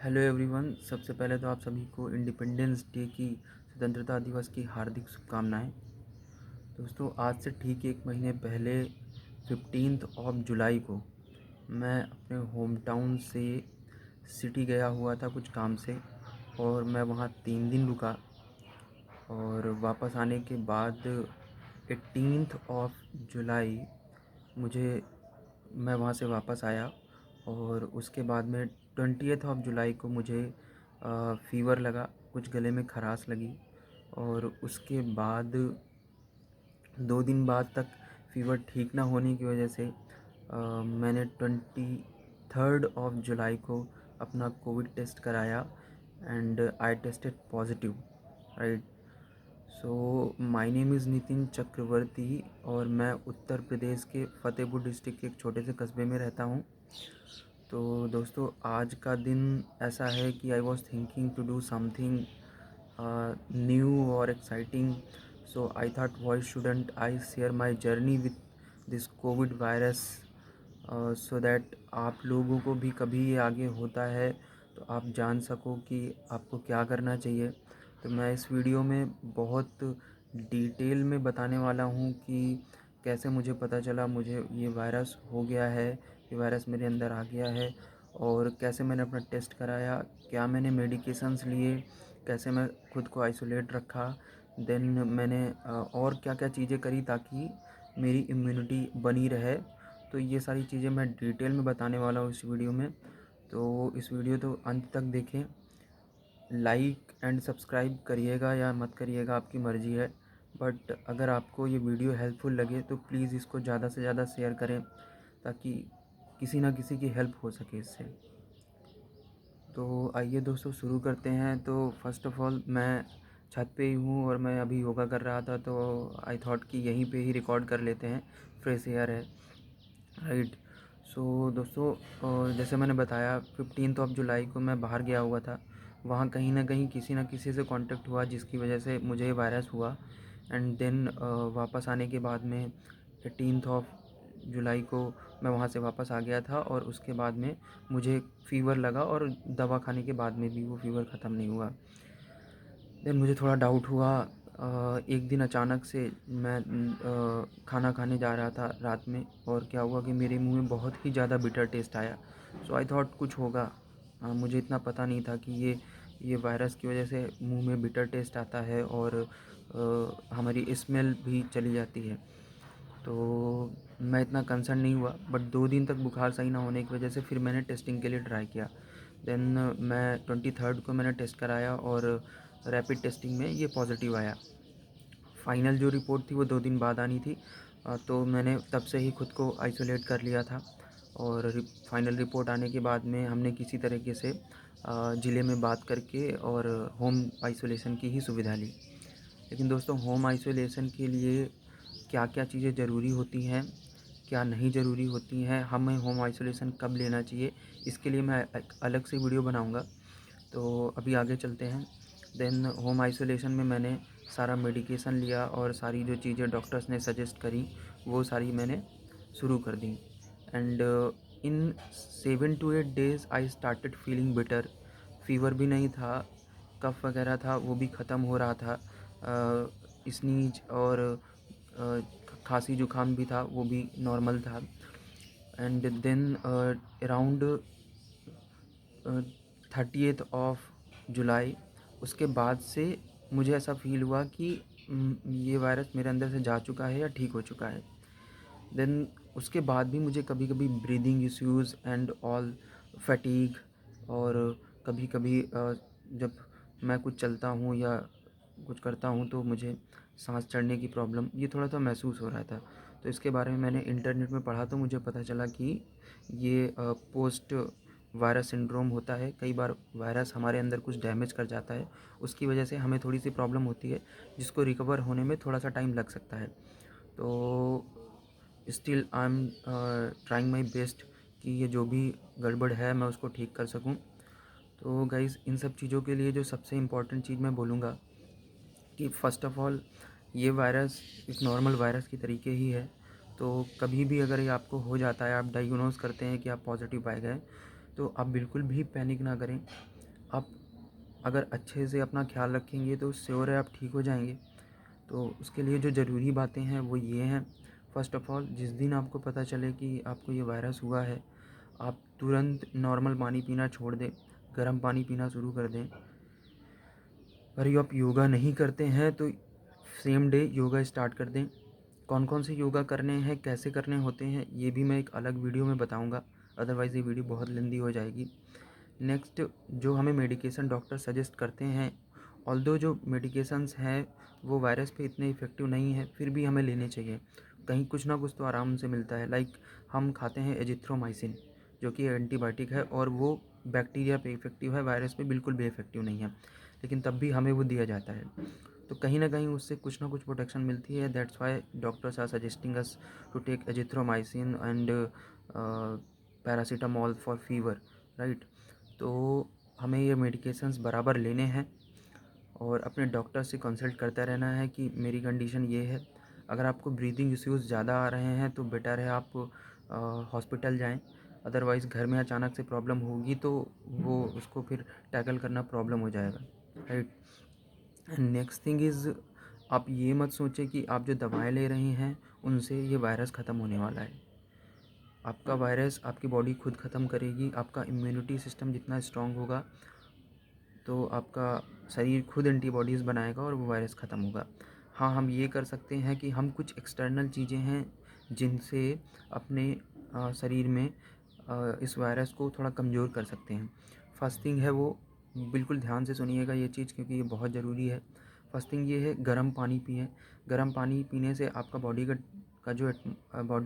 Hello everyone. सबसे पहले तो आप सभी को इंडिपेंडेंस डे की, स्वतंत्रता दिवस की हार्दिक शुभकामनाएं। दोस्तों, आज से ठीक एक महीने पहले 15 जुलाई को मैं अपने होम टाउन से सिटी गया हुआ था कुछ काम से, और मैं वहाँ 3 दिन रुका। और वापस आने के बाद 18 जुलाई मुझे मैं वहाँ से वापस आया। और उसके बाद में 20 जुलाई को मुझे फ़ीवर लगा, कुछ गले में खराश लगी। और उसके बाद 2 दिन बाद तक फ़ीवर ठीक ना होने की वजह से मैंने 23 जुलाई को अपना कोविड टेस्ट कराया and I tested positive, right. So my name is Nitin Chakraborty और मैं उत्तर प्रदेश के फ़तेहपुर डिस्ट्रिक्ट के एक छोटे से कस्बे में रहता हूँ। तो दोस्तों, आज का दिन ऐसा है कि I was thinking to do something new और exciting. So I thought why shouldn't I share my journey with this Covid virus, so that आप लोगों को भी कभी ये आगे होता है तो आप जान सको कि आपको क्या करना चाहिए। तो मैं इस वीडियो में बहुत डिटेल में बताने वाला हूँ कि कैसे मुझे पता चला मुझे ये वायरस हो गया है, ये वायरस मेरे अंदर आ गया है, और कैसे मैंने अपना टेस्ट कराया, क्या मैंने मेडिकेशंस लिए, कैसे मैं खुद को आइसोलेट रखा, देन मैंने और क्या क्या चीज़ें करी ताकि मेरी इम्यूनिटी बनी रहे। तो ये सारी चीज़ें मैं डिटेल में बताने वाला हूँ इस वीडियो में। तो इस वीडियो तो अंत तक देखें। लाइक एंड सब्सक्राइब करिएगा या मत करिएगा, आपकी मर्ज़ी है। बट अगर आपको ये वीडियो हेल्पफुल लगे तो प्लीज़ इसको ज़्यादा से ज़्यादा शेयर करें ताकि किसी ना किसी की हेल्प हो सके इससे। तो आइए दोस्तों, शुरू करते हैं। तो फर्स्ट ऑफ़ ऑल मैं छत पे ही हूँ और मैं अभी योगा कर रहा था, तो आई थॉट कि यहीं पे ही रिकॉर्ड कर लेते हैं, फ्रेश एयर है, राइट। सो दोस्तों, जैसे मैंने बताया 15 जुलाई को मैं बाहर गया हुआ था। वहाँ कहीं ना कहीं किसी न किसी से कांटेक्ट हुआ जिसकी वजह से मुझे वायरस हुआ। एंड देन वापस आने के बाद में 18 जुलाई को मैं वहाँ से वापस आ गया था, और उसके बाद में मुझे फ़ीवर लगा और दवा खाने के बाद में भी वो फ़ीवर ख़त्म नहीं हुआ। देन मुझे थोड़ा डाउट हुआ। एक दिन अचानक से मैं खाना खाने जा रहा था रात में, और क्या हुआ कि मेरे मुंह में बहुत ही ज़्यादा बिटर टेस्ट आया। सो आई थॉट कुछ होगा। मुझे इतना पता नहीं था कि ये वायरस की वजह से मुंह में बिटर टेस्ट आता है और हमारी स्मेल भी चली जाती है। तो मैं इतना कंसर्न नहीं हुआ, बट 2 दिन तक बुखार सही ना होने की वजह से फिर मैंने टेस्टिंग के लिए ट्राई किया। देन मैं 23 को मैंने टेस्ट कराया और रैपिड टेस्टिंग में ये पॉजिटिव आया। फाइनल जो रिपोर्ट थी वो 2 दिन बाद आनी थी। तो मैंने तब से ही खुद को आइसोलेट कर लिया था, और फाइनल रिपोर्ट आने के बाद में हमने किसी तरीके से ज़िले में बात करके और होम आइसोलेशन की ही सुविधा ली। लेकिन दोस्तों, होम आइसोलेशन के लिए क्या क्या चीज़ें ज़रूरी होती हैं, क्या नहीं ज़रूरी होती हैं, हमें होम आइसोलेशन कब लेना चाहिए, इसके लिए मैं एक अलग से वीडियो बनाऊंगा। तो अभी आगे चलते हैं। देन होम आइसोलेशन में मैंने सारा मेडिकेशन लिया और सारी जो चीज़ें डॉक्टर्स ने सजेस्ट करी वो सारी मैंने शुरू कर दी। And in 7 to 8 days I started feeling better. Fever भी नहीं था, कफ़ वगैरह था वो भी ख़त्म हो रहा था, स्नीज और खांसी जुकाम भी था वो भी नॉर्मल था। एंड देन अराउंड 30 जुलाई, उसके बाद से मुझे ऐसा फ़ील हुआ कि ये वायरस मेरे अंदर से जा चुका है या ठीक हो चुका है। देन उसके बाद भी मुझे कभी कभी breathing issues and all, fatigue, और कभी कभी जब मैं कुछ चलता हूँ या कुछ करता हूँ तो मुझे सांस चढ़ने की प्रॉब्लम ये थोड़ा सा महसूस हो रहा था। तो इसके बारे में मैंने इंटरनेट में पढ़ा तो मुझे पता चला कि ये पोस्ट वायरस सिंड्रोम होता है। कई बार वायरस हमारे अंदर कुछ डैमेज कर जाता है, उसकी वजह से हमें थोड़ी सी प्रॉब्लम होती है जिसको रिकवर होने में थोड़ा सा टाइम लग सकता है। तो still I am trying my best कि ये जो भी गड़बड़ है मैं उसको ठीक कर सकूं। तो गाइज़, इन सब चीज़ों के लिए जो सबसे इम्पॉर्टेंट चीज़ मैं बोलूँगा कि फ़र्स्ट ऑफ़ ऑल ये वायरस एक नॉर्मल वायरस की तरीके ही है। तो कभी भी अगर ये आपको हो जाता है, आप डायग्नोज़ करते हैं कि आप पॉजिटिव पाए गए, तो आप बिल्कुल भी पैनिक ना करें। आप अगर अच्छे से अपना ख्याल रखेंगे तो श्योर है आप ठीक हो जाएंगे। तो उसके लिए जो ज़रूरी बातें हैं वो ये हैं, फ़र्स्ट ऑफ़ ऑल जिस दिन आपको पता चले कि आपको ये वायरस हुआ है, आप तुरंत नॉर्मल पानी पीना छोड़ दें, गर्म पानी पीना शुरू कर दें। अगर आप योगा नहीं करते हैं तो सेम डे योगा स्टार्ट कर दें। कौन कौन से योगा करने हैं, कैसे करने होते हैं, ये भी मैं एक अलग वीडियो में बताऊंगा, अदरवाइज़ ये वीडियो बहुत लेंदी हो जाएगी। नेक्स्ट, जो हमें मेडिकेशन डॉक्टर सजेस्ट करते हैं, ऑल्दो जो मेडिकेशंस हैं वो वायरस पे इतने इफ़ेक्टिव नहीं है, फिर भी हमें लेने चाहिए। कहीं कुछ ना कुछ तो आराम से मिलता है। लाइक हम खाते हैं एजिथ्रोमाइसिन, जो कि एंटीबायोटिक है और वो बैक्टीरिया पे इफ़ेक्टिव है, वायरस पे बिल्कुल भी इफ़ेक्टिव नहीं है, लेकिन तब भी हमें वो दिया जाता है। तो कहीं ना कहीं उससे कुछ ना कुछ प्रोटेक्शन मिलती है। That's why doctors are suggesting us to take azithromycin and paracetamol for fever, right. तो हमें ये मेडिकेशंस बराबर लेने हैं और अपने डॉक्टर से कंसल्ट करता रहना है कि मेरी कंडीशन ये है। अगर आपको ब्रीदिंग इश्यूज़ ज़्यादा आ रहे हैं तो बेटर है आप हॉस्पिटल जाएं, अदरवाइज़ घर में अचानक से प्रॉब्लम होगी तो वो उसको फिर टैकल करना प्रॉब्लम हो जाएगा, राइट। नेक्स्ट थिंग इज़, आप ये मत सोचें कि आप जो दवाएं ले रहे हैं उनसे ये वायरस ख़त्म होने वाला है। आपका वायरस आपकी बॉडी खुद ख़त्म करेगी। आपका इम्यूनिटी सिस्टम जितना स्ट्रांग होगा तो आपका शरीर खुद एंटीबॉडीज़ बनाएगा और वो वायरस ख़त्म होगा। हाँ, हम ये कर सकते हैं कि हम कुछ एक्सटर्नल चीज़ें हैं जिनसे अपने शरीर में इस वायरस को थोड़ा कमज़ोर कर सकते हैं। फर्स्ट थिंग है वो, बिल्कुल ध्यान से सुनिएगा ये चीज़ क्योंकि ये बहुत ज़रूरी है। फर्स्ट थिंग ये है, गर्म पानी पिएं। गर्म पानी पीने से आपका बॉडी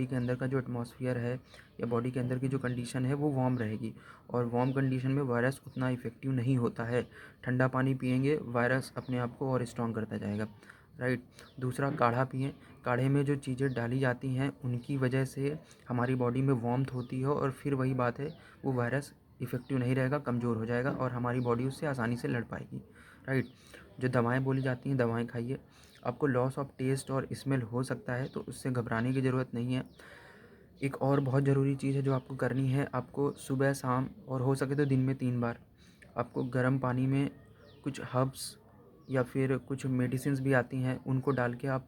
के अंदर का जो एटमॉस्फेयर है या बॉडी के अंदर की जो कंडीशन है वो वार्म रहेगी, और वार्म कंडीशन में वायरस उतना इफ़ेक्टिव नहीं होता है। ठंडा पानी पिएंगे, वायरस अपने आप को और स्ट्रॉन्ग करता जाएगा, राइट। दूसरा, काढ़ा पिएं। काढ़े में जो चीज़ें डाली जाती हैं उनकी वजह से हमारी बॉडी में वार्मथ होती है और फिर वही बात है, वो वायरस इफ़ेक्टिव नहीं रहेगा, कमज़ोर हो जाएगा और हमारी बॉडी उससे आसानी से लड़ पाएगी, राइट। जो दवाएं बोली जाती हैं, दवाएं खाइए। आपको लॉस ऑफ टेस्ट और स्मेल हो सकता है तो उससे घबराने की ज़रूरत नहीं है। एक और बहुत ज़रूरी चीज़ है जो आपको करनी है, आपको सुबह शाम और हो सके तो दिन में 3 बार आपको गर्म पानी में कुछ हर्ब्स या फिर कुछ मेडिसिन्स भी आती हैं उनको डाल के आप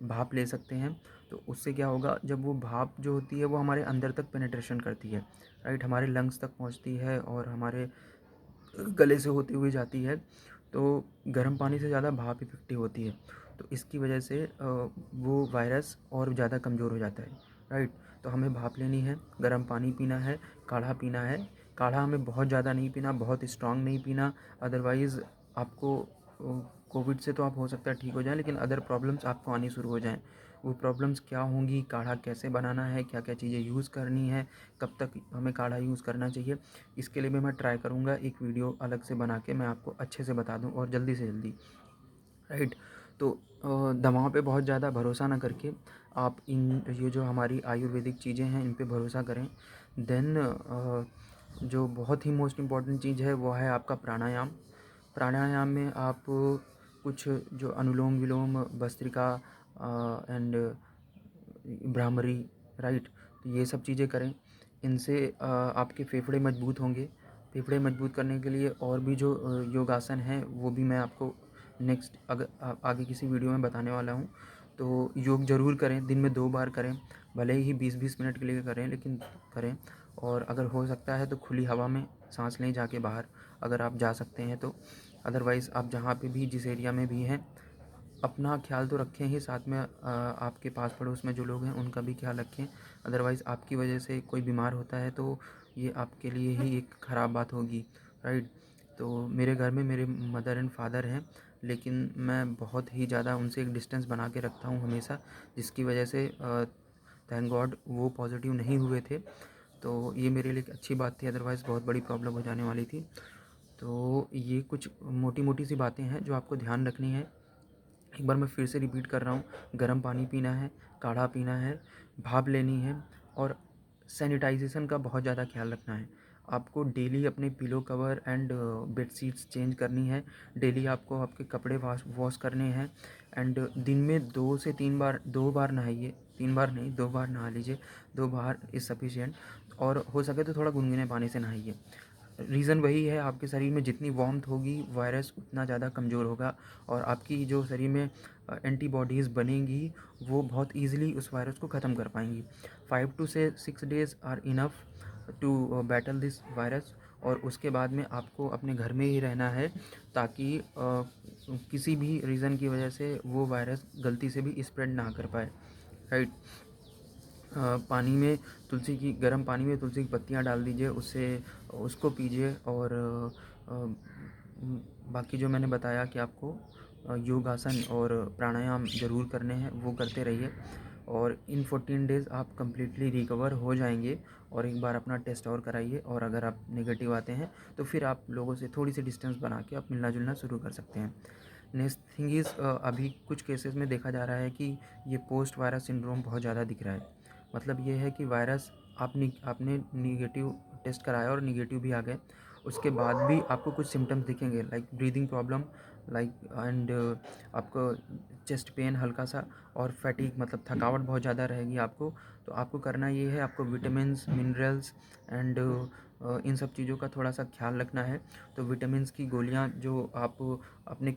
भाप ले सकते हैं। तो उससे क्या होगा, जब वो भाप जो होती है वो हमारे अंदर तक पेनिट्रेशन करती है, राइट, हमारे लंग्स तक पहुंचती है और हमारे गले से होते हुए जाती है। तो गर्म पानी से ज़्यादा भाप इफ़ेक्टिव होती है, तो इसकी वजह से वो वायरस और ज़्यादा कमज़ोर हो जाता है, राइट। तो हमें भाप लेनी है, गर्म पानी पीना है, काढ़ा पीना है। काढ़ा हमें बहुत ज़्यादा नहीं पीना, बहुत स्ट्रांग नहीं पीना, अदरवाइज़ आपको कोविड से तो आप हो सकता है ठीक हो जाए, लेकिन अदर प्रॉब्लम्स आपको आनी शुरू हो जाएँ। वो प्रॉब्लम्स क्या होंगी, काढ़ा कैसे बनाना है, क्या क्या चीज़ें यूज़ करनी है, कब तक हमें काढ़ा यूज़ करना चाहिए, इसके लिए भी मैं ट्राई करूँगा एक वीडियो अलग से बना के मैं आपको अच्छे से बता दूँ और जल्दी से जल्दी, राइट। तो दवाओं पे बहुत ज़्यादा भरोसा ना करके आप इन ये जो हमारी आयुर्वेदिक चीज़ें हैं इन पे भरोसा करें। देन जो बहुत ही मोस्ट इम्पॉर्टेंट चीज़ है वो है आपका प्राणायाम। प्राणायाम में आप कुछ जो अनुलोम विलोम भस्त्रिका एंड भ्रामरी, राइट, तो ये सब चीज़ें करें। इनसे आपके फेफड़े मजबूत होंगे। फेफड़े मजबूत करने के लिए और भी जो योगासन हैं वो भी मैं आपको नेक्स्ट आगे किसी वीडियो में बताने वाला हूँ। तो योग ज़रूर करें, दिन में 2 बार करें, भले ही 20-20 मिनट के लिए करें लेकिन करें। और अगर हो सकता है तो खुली हवा में सांस लें जाके बाहर, अगर आप जा सकते हैं तो। अदरवाइज़ आप जहाँ पे भी जिस एरिया में भी हैं अपना ख्याल तो रखें ही, साथ में आपके पास पड़ोस में जो लोग हैं उनका भी ख्याल रखें। अदरवाइज़ आपकी वजह से कोई बीमार होता है तो ये आपके लिए ही एक ख़राब बात होगी, राइट। तो मेरे घर में मेरे मदर एंड फादर हैं, लेकिन मैं बहुत ही ज़्यादा उनसे एक डिस्टेंस बना के रखता हूँ हमेशा, जिसकी वजह से थैंक गॉड वो पॉजिटिव नहीं हुए थे। तो ये मेरे लिए एक अच्छी बात थी, अदरवाइज़ बहुत बड़ी प्रॉब्लम हो जाने वाली थी। तो ये कुछ मोटी मोटी सी बातें हैं जो आपको ध्यान रखनी है। एक बार मैं फिर से रिपीट कर रहा हूँ, गर्म पानी पीना है, काढ़ा पीना है, भाप लेनी है और सैनिटाइजेशन का बहुत ज़्यादा ख्याल रखना है। आपको डेली अपने pillow cover and bedsheets change करनी है। डेली आपको आपके कपड़े वॉश करने हैं एंड दिन में 2 से 3 बार, 2 बार नहाइए, 3 बार नहीं 2 बार नहा लीजिए, 2 बार इज़ सफिशिएंट। और हो सके तो थोड़ा गुनगुने पानी से नहाइए। रीज़न वही है, आपके शरीर में जितनी वार्मथ होगी वायरस उतना ज़्यादा कमज़ोर होगा और आपकी जो शरीर में एंटीबॉडीज़ बनेंगी वो बहुत ईज़िली उस वायरस को ख़त्म कर पाएँगी। 5 टू से 6 days are enough to battle this virus और उसके बाद में आपको अपने घर में ही रहना है ताकि किसी भी रीज़न की वजह से वो वायरस गलती से भी स्प्रेड ना कर पाए, राइट। पानी में तुलसी की गर्म पानी में तुलसी की पत्तियाँ डाल दीजिए, उससे उसको पीजिए और बाकी जो मैंने बताया कि आपको योगासन और प्राणायाम ज़रूर करने हैं, वो करते रहिए और इन 14 डेज़ आप कम्प्लीटली रिकवर हो जाएंगे। और एक बार अपना टेस्ट और कराइए और अगर आप नेगेटिव आते हैं तो फिर आप लोगों से थोड़ी सी डिस्टेंस बना के आप मिलना जुलना शुरू कर सकते हैं। नेक्स्ट थिंग इज़, अभी कुछ केसेस में देखा जा रहा है कि ये पोस्ट वायरस सिंड्रोम बहुत ज़्यादा दिख रहा है। मतलब ये है कि वायरस आपने निगेटिव टेस्ट कराया और निगेटिव भी आ गए, उसके बाद भी आपको कुछ सिम्टम्स दिखेंगे like breathing problem, like and आपको चेस्ट पेन हल्का सा और फैटीग मतलब थकावट बहुत ज़्यादा रहेगी आपको। तो आपको करना ये है, आपको विटामिन्स, मिनरल्स एंड इन सब चीज़ों का थोड़ा सा ख्याल रखना है। तो विटामिन्स की गोलियाँ जो आप अपने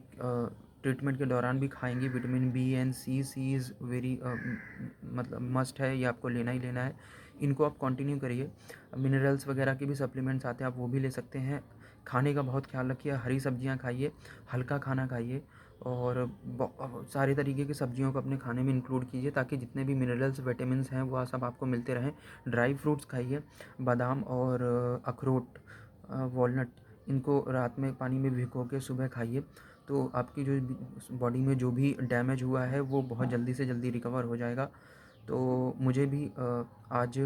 ट्रीटमेंट के दौरान भी खाएंगे, vitamin B and C is very मतलब मस्ट है, ये आपको लेना ही लेना है। इनको आप कंटिन्यू करिए। मिनरल्स वगैरह के भी सप्लीमेंट्स आते हैं, आप वो भी ले सकते हैं। खाने का बहुत ख्याल रखिए, हरी सब्जियां खाइए, हल्का खाना खाइए और सारे तरीके की सब्जियों को अपने खाने में इंक्लूड कीजिए ताकि जितने भी मिनरल्स विटामिन्स हैं वो सब आपको मिलते रहें। ड्राई फ्रूट्स खाइए, बादाम और अखरोट, वॉलनट, इनको रात में पानी में भिगो के सुबह खाइए। तो आपकी जो बॉडी में जो भी डैमेज हुआ है वो बहुत जल्दी से जल्दी रिकवर हो जाएगा। तो मुझे भी आज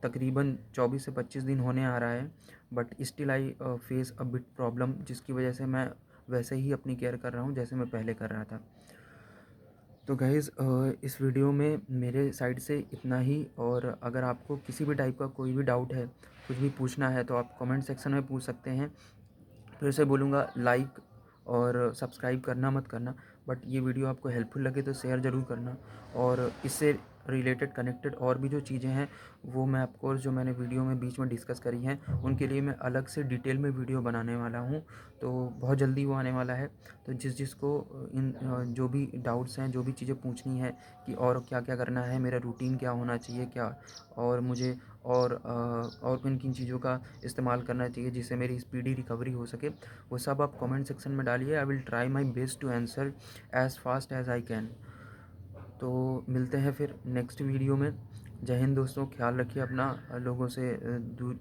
तकरीबन 24 से 25 दिन होने आ रहा है, but still I face a bit problem, जिसकी वजह से मैं वैसे ही अपनी केयर कर रहा हूँ जैसे मैं पहले कर रहा था। तो गाइज़, इस वीडियो में मेरे साइड से इतना ही और अगर आपको किसी भी टाइप का कोई भी डाउट है, कुछ भी पूछना है तो आप कमेंट सेक्शन में पूछ सकते हैं। फिर से बोलूँगा, लाइक और सब्सक्राइब करना मत करना, बट ये वीडियो आपको हेल्पफुल लगे तो शेयर ज़रूर करना। और इससे रिलेटेड कनेक्टेड और भी जो चीज़ें हैं वो मैं आपको जो मैंने वीडियो में बीच में डिस्कस करी हैं उनके लिए मैं अलग से डिटेल में वीडियो बनाने वाला हूँ। तो बहुत जल्दी वो आने वाला है। तो जिसको इन जो भी डाउट्स हैं, जो भी चीज़ें पूछनी है कि और क्या क्या करना है, मेरा रूटीन क्या होना चाहिए, क्या और मुझे और किन किन चीज़ों का इस्तेमाल करना चाहिए जिससे मेरी स्पीडी रिकवरी हो सके, वो सब आप कमेंट सेक्शन में डालिए। I will try my best to answer as fast as I can. तो मिलते हैं फिर नेक्स्ट वीडियो में। जय हिंद दोस्तों, ख्याल रखिए अपना, लोगों से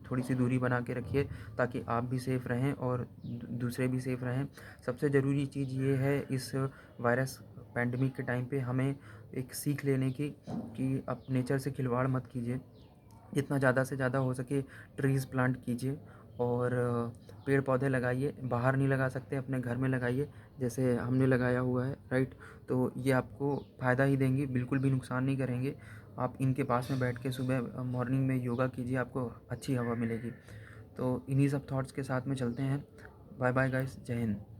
थोड़ी सी दूरी बना के रखिए ताकि आप भी सेफ़ रहें और दूसरे भी सेफ़ रहें। सबसे ज़रूरी चीज़ ये है इस वायरस पैंडमिक के टाइम पे हमें एक सीख लेने की कि आप नेचर से खिलवाड़ मत कीजिए। जितना ज़्यादा से ज़्यादा हो सके ट्रीज़ प्लांट कीजिए और पेड़ पौधे लगाइए। बाहर नहीं लगा सकते, अपने घर में लगाइए जैसे हमने लगाया हुआ है, राइट। तो ये आपको फ़ायदा ही देंगे, बिल्कुल भी नुकसान नहीं करेंगे। आप इनके पास में बैठ के सुबह मॉर्निंग में योगा कीजिए, आपको अच्छी हवा मिलेगी। तो इन्हीं सब थॉट्स के साथ में चलते हैं। बाय बाय गाइस, जय हिंद।